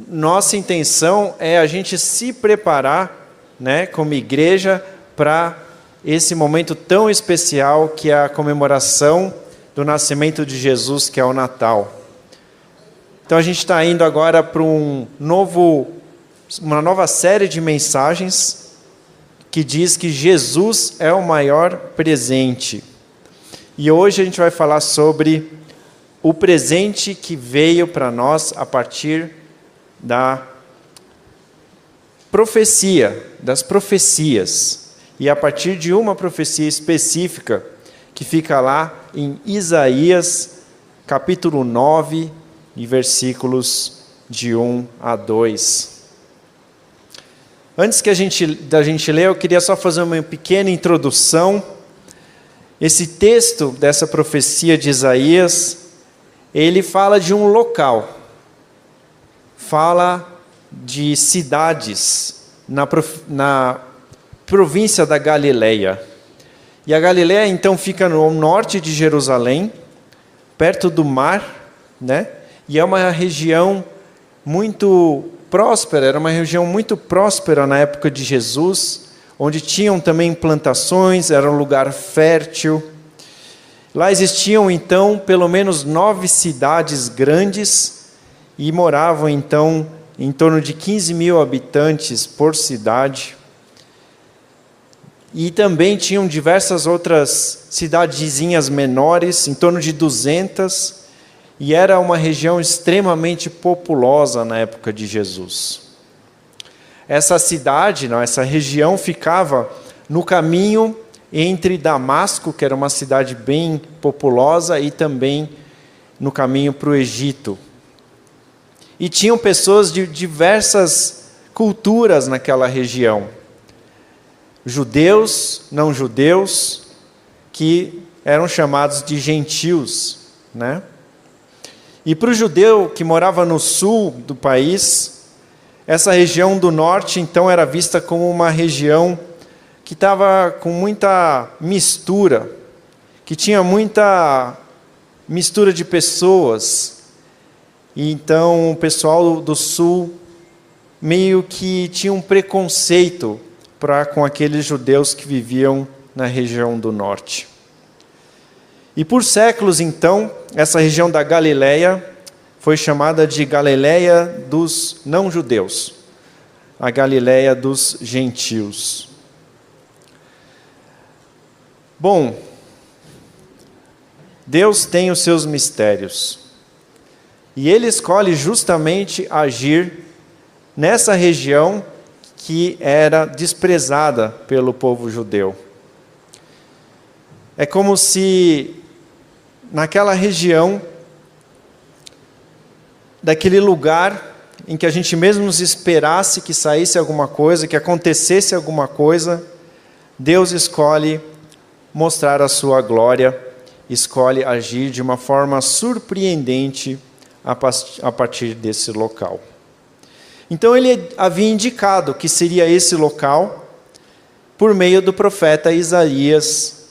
nossa intenção é a gente se preparar, né, como igreja, para esse momento tão especial que é a comemoração do nascimento de Jesus, que é o Natal. Então a gente está indo agora para uma nova série de mensagens que diz que Jesus é o maior presente. E hoje a gente vai falar sobre o presente que veio para nós a partir da profecia, das profecias. E a partir de uma profecia específica que fica lá em Isaías, capítulo 9, e versículos de 1 a 2. Antes da gente ler, eu queria só fazer uma pequena introdução. Esse texto dessa profecia de Isaías, ele fala de um local, fala de cidades na província da Galileia. E a Galileia então fica no norte de Jerusalém, perto do mar, né? E é uma região muito próspera, era uma região muito próspera na época de Jesus, onde tinham também plantações, era um lugar fértil. Lá existiam então pelo menos 9 cidades grandes e moravam então em torno de 15 mil habitantes por cidade. E também tinham diversas outras cidadezinhas menores, em torno de 200, e era uma região extremamente populosa na época de Jesus. Essa cidade, essa região ficava no caminho entre Damasco, que era uma cidade bem populosa, e também no caminho para o Egito. E tinham pessoas de diversas culturas naquela região. Judeus, não judeus, que eram chamados de gentios, né? E para o judeu que morava no sul do país, essa região do norte, então, era vista como uma região que estava com muita mistura, que tinha muita mistura de pessoas. E então o pessoal do sul meio que tinha um preconceito com aqueles judeus que viviam na região do norte. E por séculos, então, essa região da Galileia foi chamada de Galileia dos não-judeus, a Galileia dos gentios. Bom, Deus tem os seus mistérios, e Ele escolhe justamente agir nessa região que era desprezada pelo povo judeu. É como se naquela região, daquele lugar em que a gente mesmo nos esperasse que saísse alguma coisa, que acontecesse alguma coisa, Deus escolhe mostrar a sua glória, escolhe agir de uma forma surpreendente a partir desse local. Então ele havia indicado que seria esse local por meio do profeta Isaías,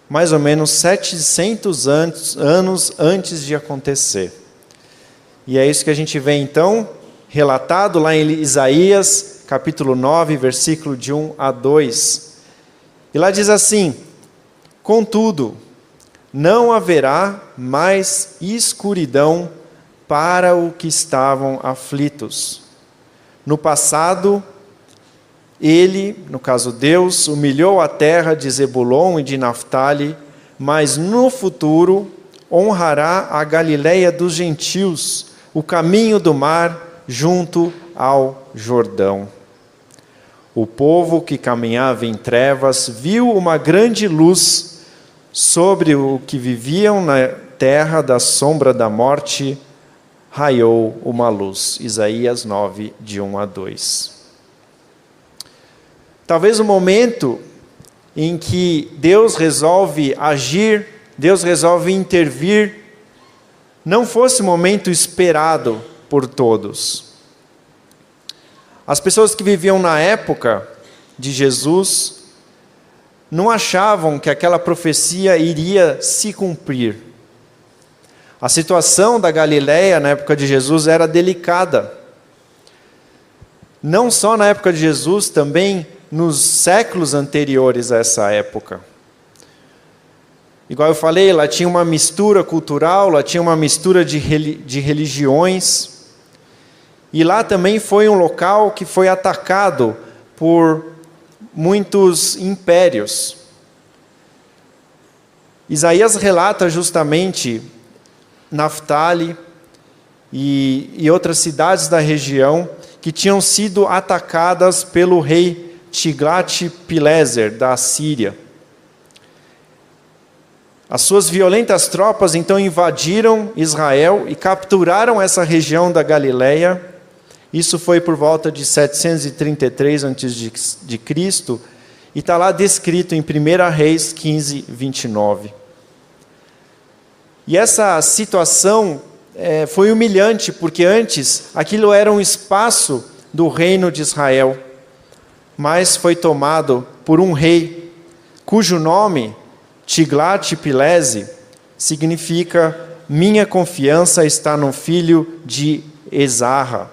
mais ou menos 700 anos antes de acontecer. E é isso que a gente vê então, relatado lá em Isaías, capítulo 9, versículo de 1 a 2. E lá diz assim: contudo, não haverá mais escuridão para os que estavam aflitos. No passado, Ele, no caso Deus, humilhou a terra de Zebulon e de Naftali, mas no futuro honrará a Galileia dos gentios, o caminho do mar junto ao Jordão. O povo que caminhava em trevas viu uma grande luz. Sobre o que viviam na terra da sombra da morte, raiou uma luz. Isaías 9, de 1 a 2. Talvez o momento em que Deus resolve agir, Deus resolve intervir, não fosse o momento esperado por todos. As pessoas que viviam na época de Jesus não achavam que aquela profecia iria se cumprir. A situação da Galileia na época de Jesus era delicada. não só na época de Jesus, também nos séculos anteriores a essa época. Igual eu falei, lá tinha uma mistura cultural, lá tinha uma mistura de religiões. E lá também foi um local que foi atacado por muitos impérios. Isaías relata justamente Naftali e outras cidades da região que tinham sido atacadas pelo rei Tiglat-Pileser da Assíria. As suas violentas tropas então invadiram Israel e capturaram essa região da Galileia. Isso foi por volta de 733 a.C. e está lá descrito em 1 Reis 15, 29. E essa situação foi humilhante, porque antes aquilo era um espaço do reino de Israel, mas foi tomado por um rei cujo nome, Tiglat-Pilese, significa minha confiança está no filho de Esarra.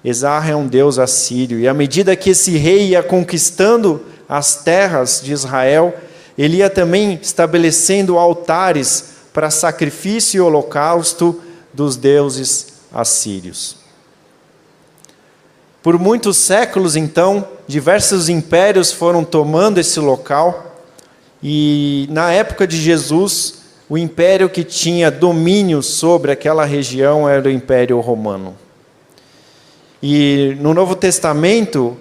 Esarra é um deus assírio, e à medida que esse rei ia conquistando as terras de Israel, ele ia também estabelecendo altares para sacrifício e holocausto dos deuses assírios. Por muitos séculos, então, diversos impérios foram tomando esse local, e na época de Jesus, o império que tinha domínio sobre aquela região era o Império Romano. E no Novo Testamento,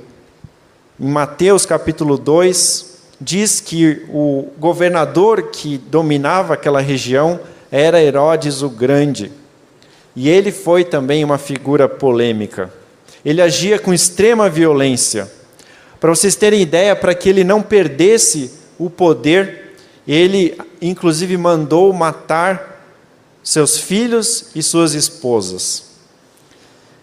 em Mateus capítulo 2, diz que o governador que dominava aquela região era Herodes o Grande. E ele foi também uma figura polêmica. Ele agia com extrema violência. Para vocês terem ideia, para que ele não perdesse o poder, ele inclusive mandou matar seus filhos e suas esposas.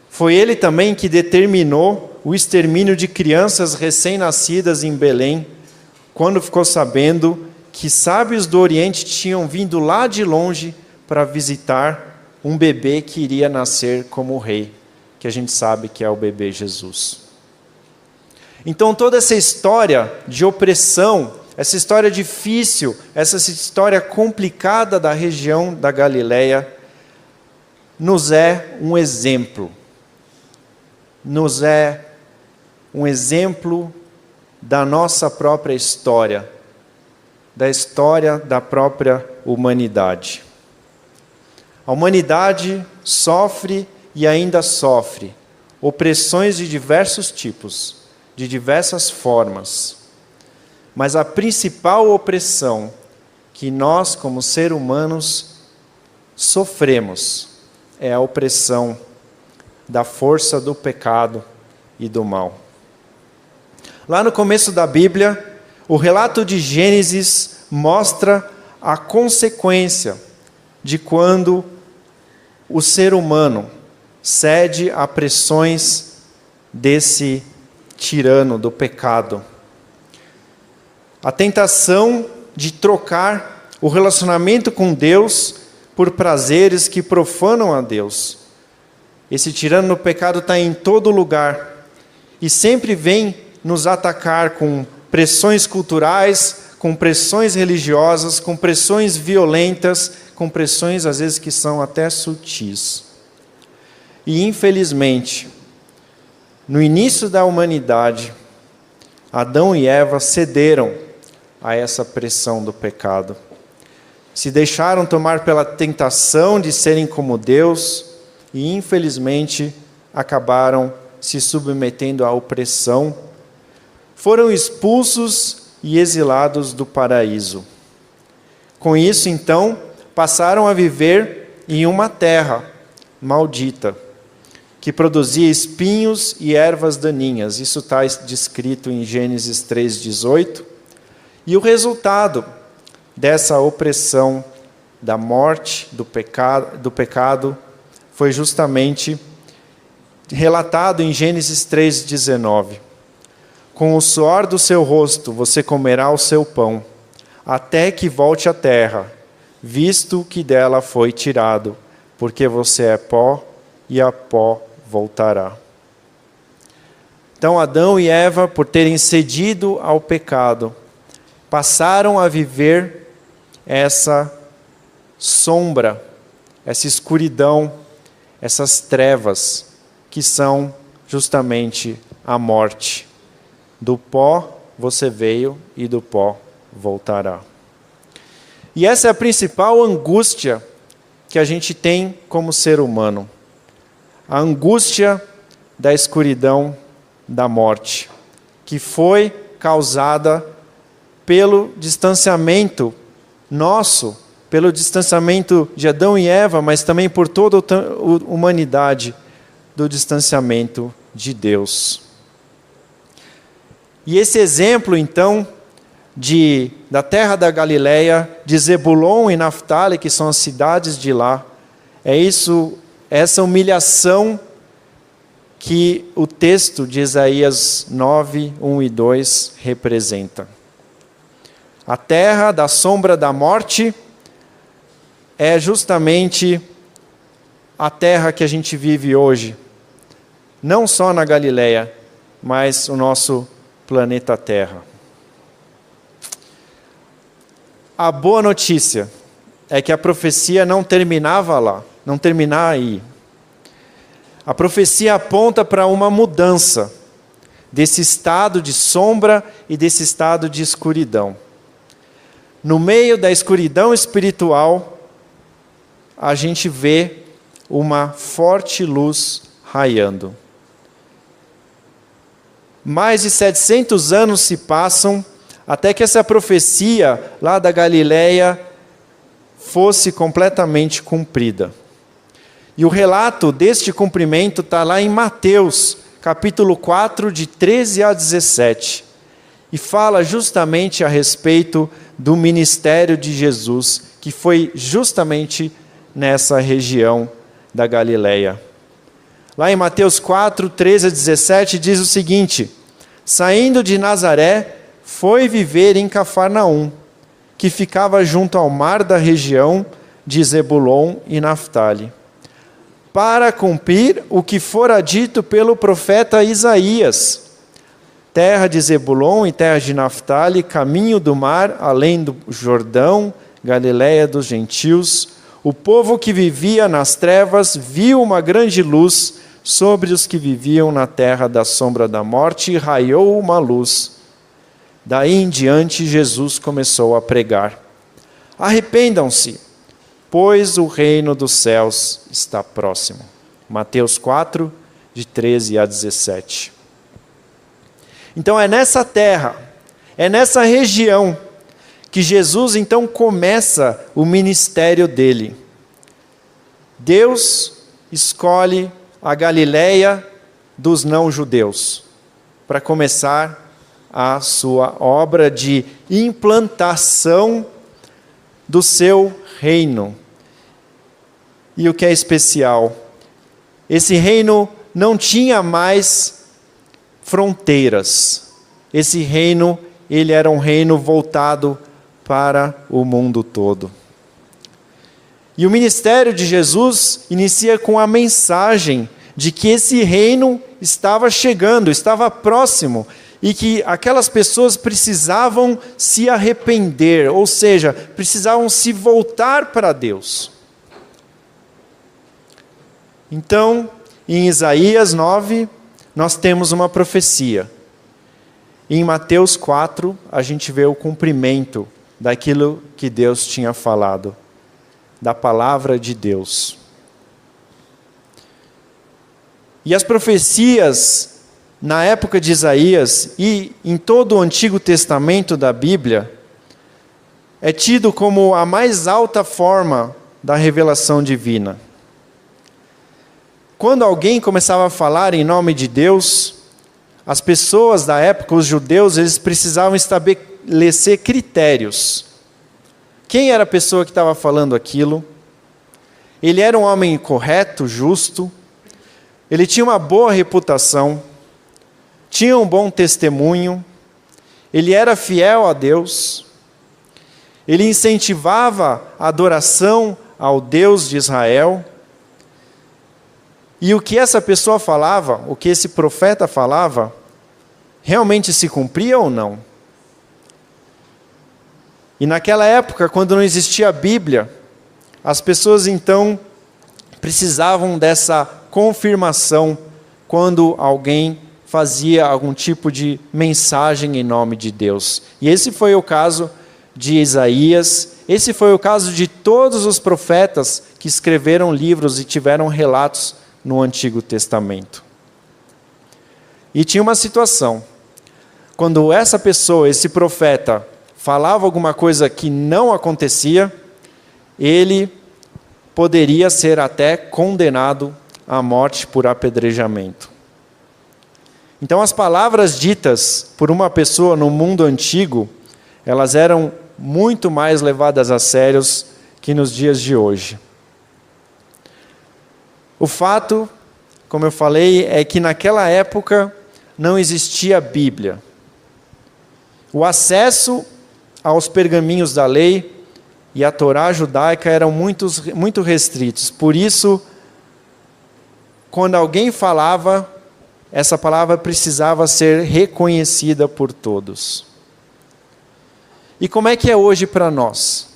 Foi ele também que determinou o extermínio de crianças recém-nascidas em Belém, quando ficou sabendo que sábios do Oriente tinham vindo lá de longe para visitar um bebê que iria nascer como rei, que a gente sabe que é o bebê Jesus. Então toda essa história de opressão, essa história difícil, essa história complicada da região da Galileia, nos é um exemplo. Nos é um exemplo da nossa própria história, da história da própria humanidade. A humanidade sofre e ainda sofre opressões de diversos tipos, de diversas formas. Mas a principal opressão que nós, como seres humanos, sofremos é a opressão da força do pecado e do mal. Lá no começo da Bíblia, o relato de Gênesis mostra a consequência de quando o ser humano cede a pressões desse tirano do pecado. A tentação de trocar o relacionamento com Deus por prazeres que profanam a Deus. Esse tirano do pecado está em todo lugar e sempre vem nos atacar com pressões culturais, com pressões religiosas, com pressões violentas, com pressões às vezes que são até sutis. E infelizmente, no início da humanidade, Adão e Eva cederam a essa pressão do pecado. Se deixaram tomar pela tentação de serem como Deus e, infelizmente, acabaram se submetendo à opressão. Foram expulsos e exilados do paraíso. Com isso, então, passaram a viver em uma terra maldita, que produzia espinhos e ervas daninhas. Isso está descrito em Gênesis 3,18. E o resultado dessa opressão, da morte, do pecado, foi justamente relatado em Gênesis 3,19. Com o suor do seu rosto você comerá o seu pão, até que volte à terra, visto que dela foi tirado, porque você é pó e a pó voltará. Então Adão e Eva, por terem cedido ao pecado, passaram a viver essa sombra, essa escuridão, essas trevas, que são justamente a morte. Do pó você veio e do pó voltará. E essa é a principal angústia que a gente tem como ser humano. A angústia da escuridão da morte, que foi causada pelo distanciamento nosso, pelo distanciamento de Adão e Eva, mas também por toda a humanidade, do distanciamento de Deus. E esse exemplo, então, da terra da Galileia, de Zebulon e Naftali, que são as cidades de lá, essa humilhação que o texto de Isaías 9, 1 e 2 representa. A terra da sombra da morte é justamente a terra que a gente vive hoje, não só na Galileia, mas o nosso planeta Terra. A boa notícia é que a profecia não terminava lá, não terminava aí. A profecia aponta para uma mudança desse estado de sombra e desse estado de escuridão. No meio da escuridão espiritual, a gente vê uma forte luz raiando. Mais de 700 anos se passam até que essa profecia lá da Galileia fosse completamente cumprida. E o relato deste cumprimento está lá em Mateus, capítulo 4, de 13 a 17. E fala justamente a respeito do ministério de Jesus, que foi justamente nessa região da Galileia. Lá em Mateus 4, 13 a 17, diz o seguinte: saindo de Nazaré, foi viver em Cafarnaum, que ficava junto ao mar da região de Zebulon e Naftali, para cumprir o que fora dito pelo profeta Isaías: terra de Zebulon e terra de Naftali, caminho do mar, além do Jordão, Galileia dos gentios. O povo que vivia nas trevas viu uma grande luz. Sobre os que viviam na terra da sombra da morte, raiou uma luz. Daí em diante, Jesus começou a pregar: arrependam-se, pois o reino dos céus está próximo. Mateus 4, de 13 a 17. Então é nessa terra, é nessa região, que Jesus então começa o ministério dele. Deus escolhe a Galileia dos não-judeus para começar a sua obra de implantação do seu reino. E o que é especial, esse reino não tinha mais fronteiras. Esse reino, ele era um reino voltado para o mundo todo. E o ministério de Jesus inicia com a mensagem de que esse reino estava chegando, estava próximo, e que aquelas pessoas precisavam se arrepender, ou seja, precisavam se voltar para Deus. Então, em Isaías 9, nós temos uma profecia. Em Mateus 4, a gente vê o cumprimento daquilo que Deus tinha falado, da palavra de Deus. E as profecias, na época de Isaías e em todo o Antigo Testamento da Bíblia, é tido como a mais alta forma da revelação divina. Quando alguém começava a falar em nome de Deus, as pessoas da época, os judeus, eles precisavam estabelecer critérios. Quem era a pessoa que estava falando aquilo? Ele era um homem correto, justo, ele tinha uma boa reputação, tinha um bom testemunho, ele era fiel a Deus, ele incentivava a adoração ao Deus de Israel. E o que essa pessoa falava, o que esse profeta falava, realmente se cumpria ou não? E naquela época, quando não existia a Bíblia, as pessoas então precisavam dessa confirmação quando alguém fazia algum tipo de mensagem em nome de Deus. E esse foi o caso de Isaías, esse foi o caso de todos os profetas que escreveram livros e tiveram relatos no Antigo Testamento. E tinha uma situação, quando essa pessoa, esse profeta, falava alguma coisa que não acontecia, ele poderia ser até condenado à morte por apedrejamento. Então, as palavras ditas por uma pessoa no mundo antigo, elas eram muito mais levadas a sérios que nos dias de hoje. O fato, como eu falei, é que naquela época não existia Bíblia. O acesso aos pergaminhos da lei e a Torá judaica eram muito restritos. Por isso, quando alguém falava, essa palavra precisava ser reconhecida por todos. E como é que é hoje para nós?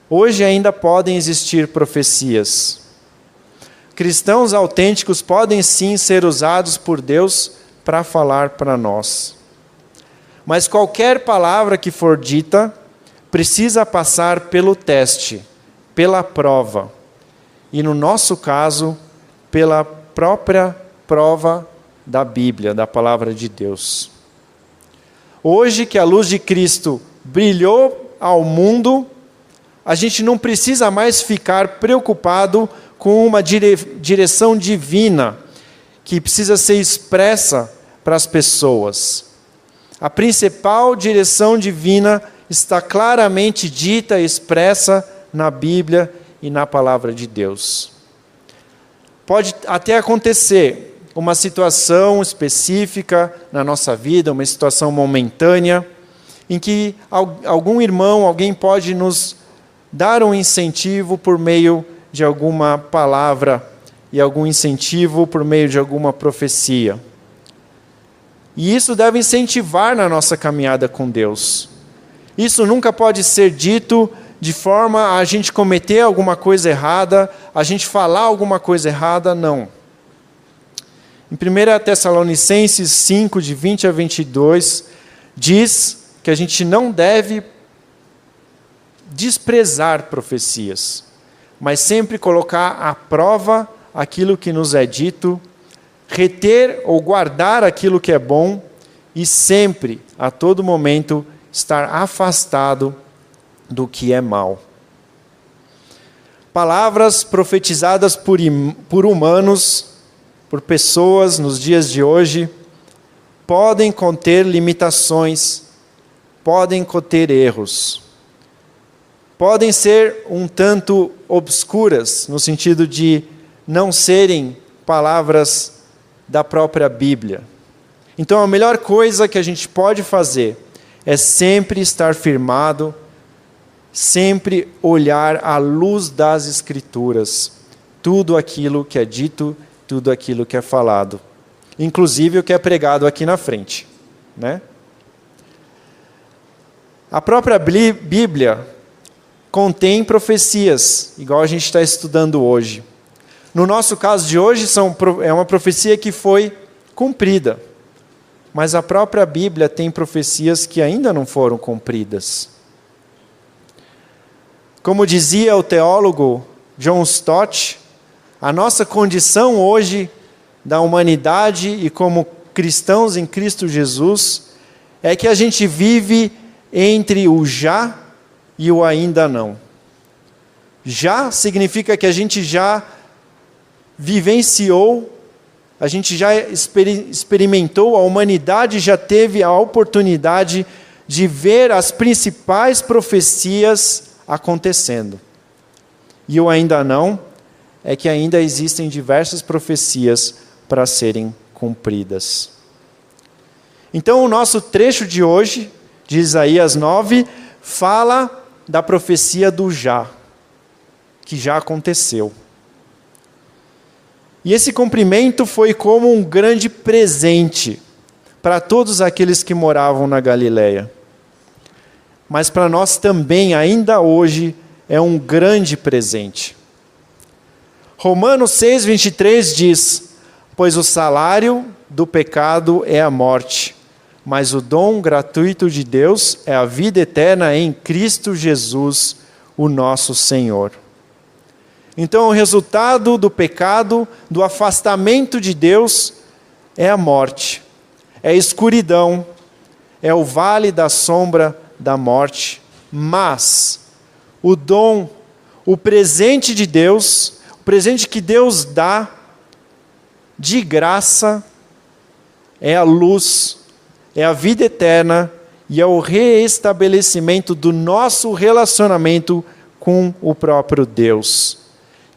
Hoje ainda podem existir profecias. Cristãos autênticos podem sim ser usados por Deus para falar para nós. Mas qualquer palavra que for dita precisa passar pelo teste, pela prova. E no nosso caso, pela própria prova da Bíblia, da palavra de Deus. Hoje que a luz de Cristo brilhou ao mundo, a gente não precisa mais ficar preocupado com uma direção divina que precisa ser expressa para as pessoas. A principal direção divina está claramente dita e expressa na Bíblia e na palavra de Deus. Pode até acontecer uma situação específica na nossa vida, uma situação momentânea, em que algum irmão, alguém pode nos dar um incentivo por meio de alguma palavra e algum incentivo por meio de alguma profecia. E isso deve incentivar na nossa caminhada com Deus. Isso nunca pode ser dito de forma a gente cometer alguma coisa errada, a gente falar alguma coisa errada, não. Em 1 Tessalonicenses 5, de 20 a 22, diz que a gente não deve desprezar profecias, mas sempre colocar à prova aquilo que nos é dito, reter ou guardar aquilo que é bom e sempre, a todo momento, estar afastado do que é mal. Palavras profetizadas por humanos, por pessoas nos dias de hoje, podem conter limitações, podem conter erros, podem ser um tanto obscuras, no sentido de não serem palavras da própria Bíblia. Então a melhor coisa que a gente pode fazer é sempre estar firmado, sempre olhar à luz das Escrituras, tudo aquilo que é dito, tudo aquilo que é falado, inclusive o que é pregado aqui na frente, né? A própria Bíblia contém profecias, igual a gente está estudando hoje. No nosso caso de hoje, é uma profecia que foi cumprida, mas a própria Bíblia tem profecias que ainda não foram cumpridas. Como dizia o teólogo John Stott, a nossa condição hoje da humanidade e como cristãos em Cristo Jesus é que a gente vive entre o já e o ainda não. Já significa que a gente já vivenciou, a gente já experimentou, a humanidade já teve a oportunidade de ver as principais profecias acontecendo. E o ainda não é que ainda existem diversas profecias para serem cumpridas. Então o nosso trecho de hoje, de Isaías 9, fala da profecia do já, que já aconteceu. E esse cumprimento foi como um grande presente para todos aqueles que moravam na Galileia. Mas para nós também, ainda hoje, é um grande presente. Romanos 6:23 diz: pois o salário do pecado é a morte, mas o dom gratuito de Deus é a vida eterna em Cristo Jesus, o nosso Senhor. Então, o resultado do pecado, do afastamento de Deus, é a morte, é a escuridão, é o vale da sombra da morte. Mas o dom, o presente de Deus, o presente que Deus dá de graça, é a luz, é a vida eterna e é o reestabelecimento do nosso relacionamento com o próprio Deus.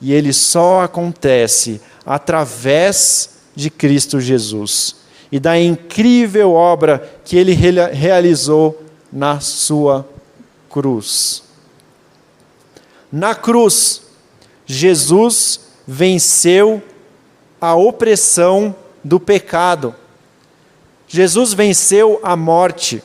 E ele só acontece através de Cristo Jesus e da incrível obra que ele realizou na sua cruz. Na cruz, Jesus venceu a opressão do pecado. Jesus venceu a morte.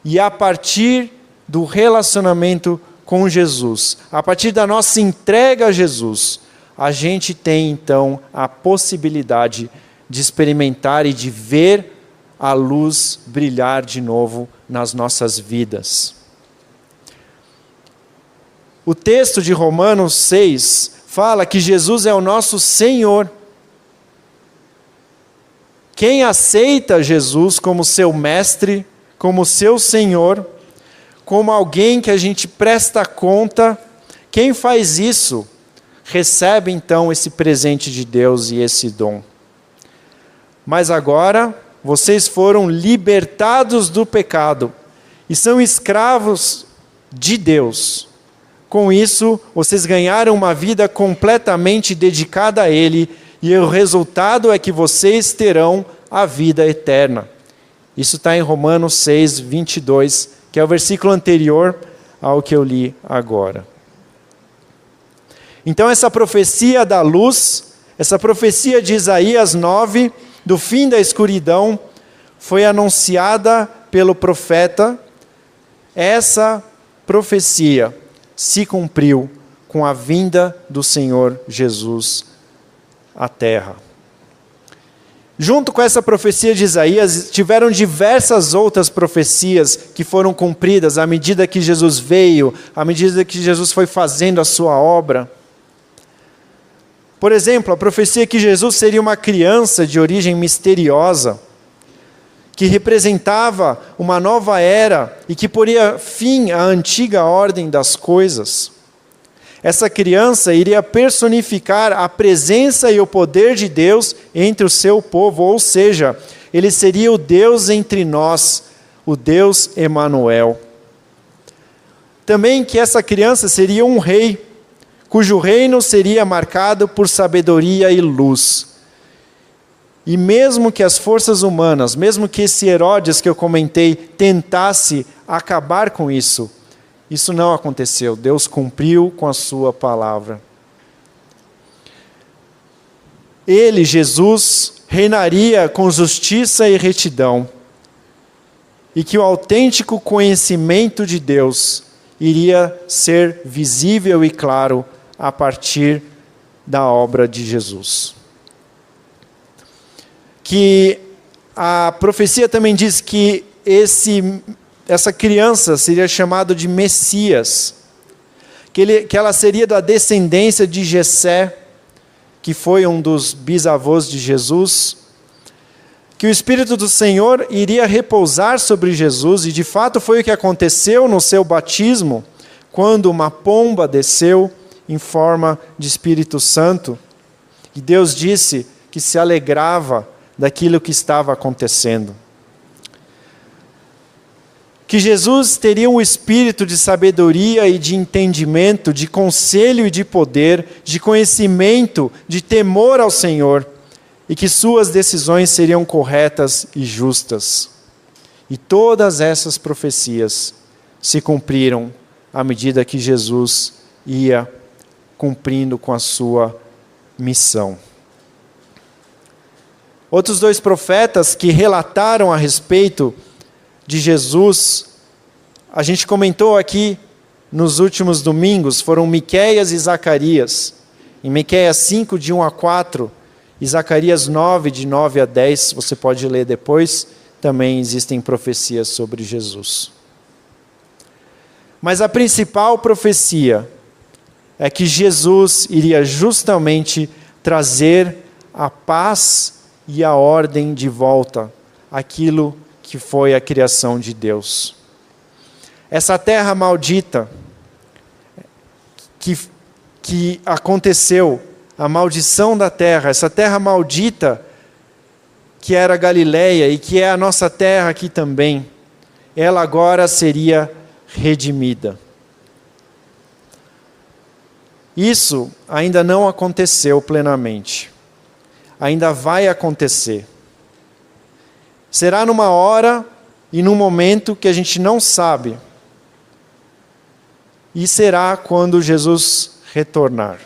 E a partir do relacionamento com Jesus, a partir da nossa entrega a Jesus, a gente tem então a possibilidade de experimentar e de ver a luz brilhar de novo nas nossas vidas. O texto de Romanos 6 fala que Jesus é o nosso Senhor. Quem aceita Jesus como seu mestre, como seu Senhor, como alguém que a gente presta conta, quem faz isso, recebe então esse presente de Deus e esse dom. Mas agora, vocês foram libertados do pecado e são escravos de Deus. Com isso, vocês ganharam uma vida completamente dedicada a Ele, e o resultado é que vocês terão a vida eterna. Isso está em Romanos 6:22, que é o versículo anterior ao que eu li agora. Então essa profecia da luz, essa profecia de Isaías 9, do fim da escuridão, foi anunciada pelo profeta. Essa profecia se cumpriu com a vinda do Senhor Jesus à terra. Junto com essa profecia de Isaías, tiveram diversas outras profecias que foram cumpridas à medida que Jesus veio, à medida que Jesus foi fazendo a sua obra. Por exemplo, a profecia que Jesus seria uma criança de origem misteriosa, que representava uma nova era e que poria fim à antiga ordem das coisas. Essa criança iria personificar a presença e o poder de Deus entre o seu povo, ou seja, ele seria o Deus entre nós, o Deus Emanuel. Também que essa criança seria um rei, cujo reino seria marcado por sabedoria e luz. E mesmo que as forças humanas, mesmo que esse Herodes que eu comentei, tentasse acabar com isso, isso não aconteceu. Deus cumpriu com a sua palavra. Ele, Jesus, reinaria com justiça e retidão. E que o autêntico conhecimento de Deus iria ser visível e claro a partir da obra de Jesus. Que a profecia também diz que essa criança seria chamada de Messias, que ela seria da descendência de Jessé, que foi um dos bisavós de Jesus, que o Espírito do Senhor iria repousar sobre Jesus, e de fato foi o que aconteceu no seu batismo, quando uma pomba desceu em forma de Espírito Santo, e Deus disse que se alegrava daquilo que estava acontecendo. Que Jesus teria um espírito de sabedoria e de entendimento, de conselho e de poder, de conhecimento, de temor ao Senhor, e que suas decisões seriam corretas e justas. E todas essas profecias se cumpriram à medida que Jesus ia cumprindo com a sua missão. Outros 2 profetas que relataram a respeito de Jesus, a gente comentou aqui nos últimos domingos, foram Miqueias e Zacarias. Em Miqueias 5, de 1 a 4, e Zacarias 9, de 9 a 10, você pode ler depois, também existem profecias sobre Jesus. Mas a principal profecia é que Jesus iria justamente trazer a paz e a ordem de volta, aquilo que foi a criação de Deus. Essa terra maldita que aconteceu, a maldição da terra, essa terra maldita que era Galileia e que é a nossa terra aqui também, ela agora seria redimida. Isso ainda não aconteceu plenamente. Ainda vai acontecer. Será numa hora e num momento que a gente não sabe. E será quando Jesus retornar.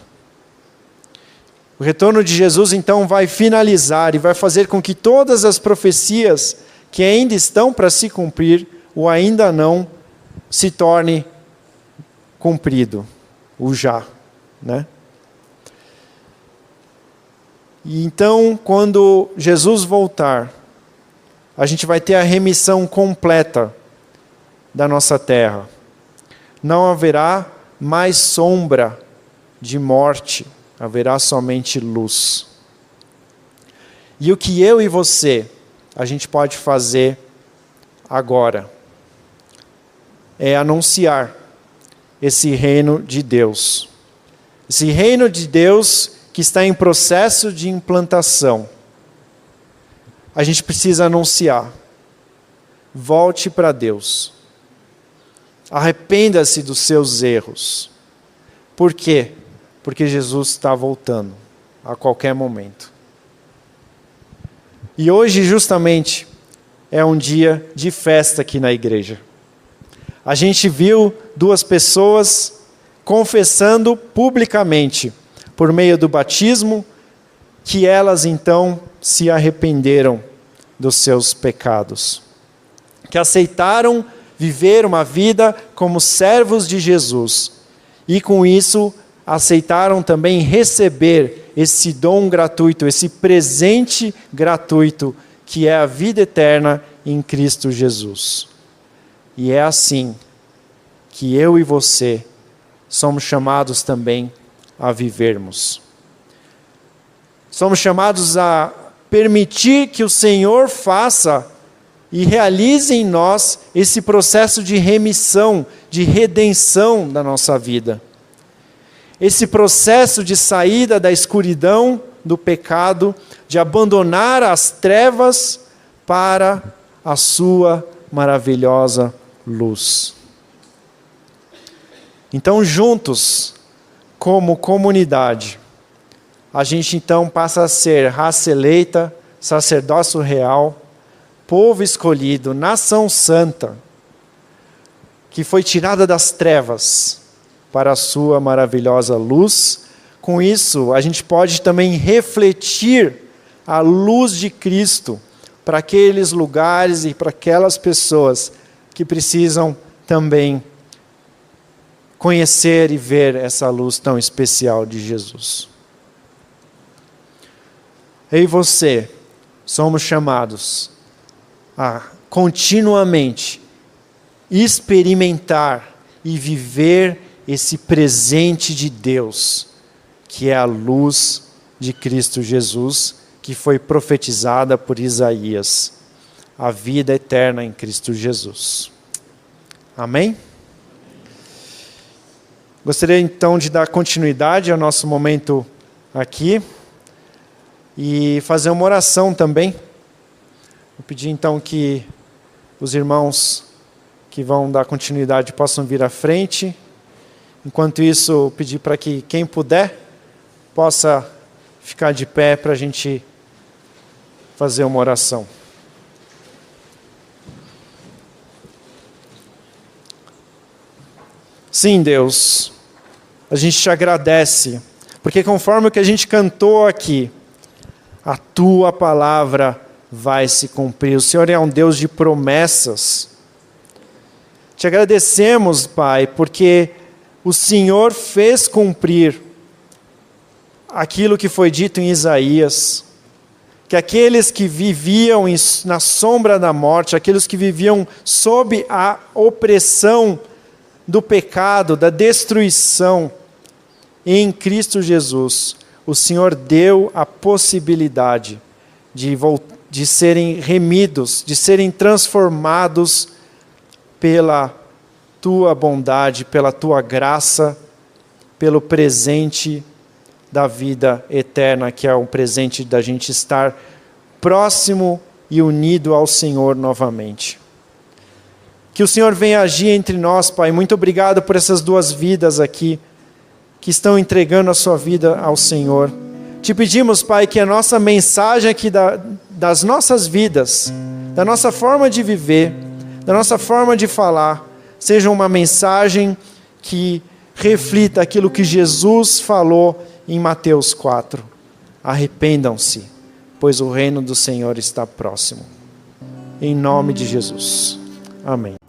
O retorno de Jesus, então, vai finalizar e vai fazer com que todas as profecias que ainda estão para se cumprir, o ainda não, se torne cumprido, o já, né? E então, quando Jesus voltar, a gente vai ter a remissão completa da nossa terra. Não haverá mais sombra de morte, haverá somente luz. E o que eu e você, a gente pode fazer agora, é anunciar esse reino de Deus. Esse reino de Deus que está em processo de implantação. A gente precisa anunciar. Volte para Deus. Arrependa-se dos seus erros. Por quê? Porque Jesus está voltando a qualquer momento. E hoje, justamente, é um dia de festa aqui na igreja. A gente viu 2 pessoas confessando publicamente, por meio do batismo, que elas então se arrependeram dos seus pecados. Que aceitaram viver uma vida como servos de Jesus. E com isso, aceitaram também receber esse dom gratuito, esse presente gratuito, que é a vida eterna em Cristo Jesus. E é assim que eu e você somos chamados também a vivermos. Somos chamados a permitir que o Senhor faça e realize em nós esse processo de remissão, de redenção da nossa vida. Esse processo de saída da escuridão, do pecado, de abandonar as trevas para a sua maravilhosa luz. Então, juntos, como comunidade, a gente então passa a ser raça eleita, sacerdócio real, povo escolhido, nação santa, que foi tirada das trevas para a sua maravilhosa luz. Com isso, a gente pode também refletir a luz de Cristo para aqueles lugares e para aquelas pessoas que precisam também conhecer e ver essa luz tão especial de Jesus. Eu e você somos chamados a continuamente experimentar e viver esse presente de Deus, que é a luz de Cristo Jesus, que foi profetizada por Isaías, a vida eterna em Cristo Jesus. Amém? Gostaria então de dar continuidade ao nosso momento aqui e fazer uma oração também. Vou pedir então que os irmãos que vão dar continuidade possam vir à frente. Enquanto isso, pedir para que quem puder possa ficar de pé para a gente fazer uma oração. Sim, Deus, a gente te agradece, porque conforme o que a gente cantou aqui, a tua palavra vai se cumprir. O Senhor é um Deus de promessas. Te agradecemos, Pai, porque o Senhor fez cumprir aquilo que foi dito em Isaías, que aqueles que viviam na sombra da morte, aqueles que viviam sob a opressão do pecado, da destruição, em Cristo Jesus, o Senhor deu a possibilidade de serem remidos, de serem transformados pela tua bondade, pela tua graça, pelo presente da vida eterna, que é um presente da gente estar próximo e unido ao Senhor novamente. Que o Senhor venha agir entre nós, Pai. Muito obrigado por essas duas vidas aqui, que estão entregando a sua vida ao Senhor. Te pedimos, Pai, que a nossa mensagem aqui das nossas vidas, da nossa forma de viver, da nossa forma de falar, seja uma mensagem que reflita aquilo que Jesus falou em Mateus 4. Arrependam-se, pois o reino do Senhor está próximo. Em nome de Jesus. Amém.